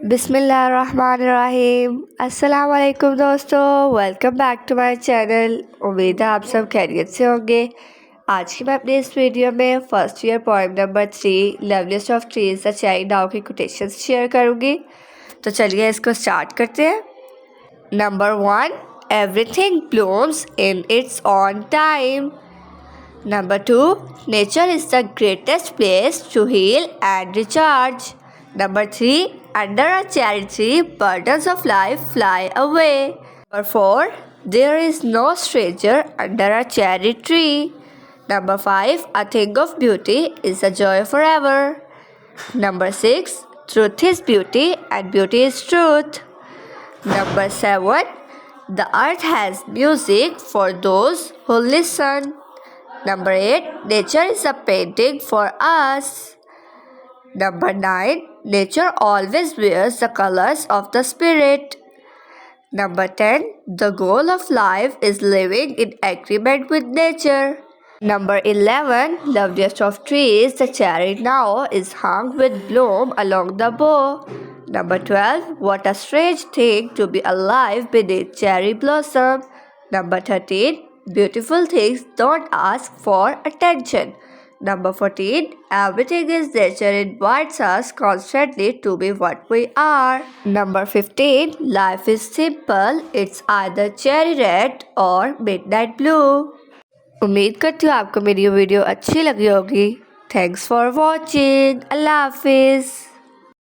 बिस्मिल्लाहिर्रहमानिर्रहीम। अस्सलाम वालेकुम दोस्तों, welcome back to my channel. उम्मीद है आप सब खैरियत से होंगे। आज की मैं अपनी इस वीडियो में first year poem number 3 loveliest of trees the child now की कोटेशंस शेयर करूँगी। तो चलिए इसको स्टार्ट करते हैं। Number 1, everything blooms in its own time. Number 2, nature is the greatest place to heal and recharge. Number 3, under a cherry tree, burdens of life fly away. Number 4, there is no stranger under a cherry tree. Number 5, a thing of beauty is a joy forever. Number 6, truth is beauty and beauty is truth. Number 7, the earth has music for those who listen. Number 8, nature is a painting for us. Number 9, nature always wears the colors of the spirit. Number 10, the goal of life is living in agreement with nature. Number 11, loveliest of trees, the cherry now is hung with bloom along the bough. Number 12, what a strange thing to be alive beneath cherry blossom. Number 13, beautiful things don't ask for attention. Number 14, everything is nature invites us constantly to be what we are. Number 15, life is simple, it's either cherry red or midnight blue. उम्मीद करती हूँ आपको मेरी ये video अच्छी लगी होगी। Thanks for watching. अल्लाह हाफिज़।